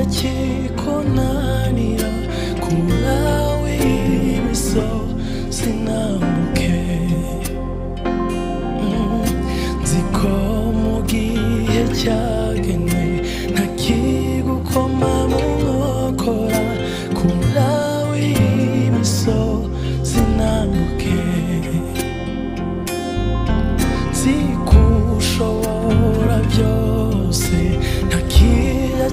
ntakijya kikunanira kurawe imisozi nambuke nziko mu gihe cyagenwe ntakigukoma mu nkokora kurawe imisozi nambuke zikushobora byose ntakijya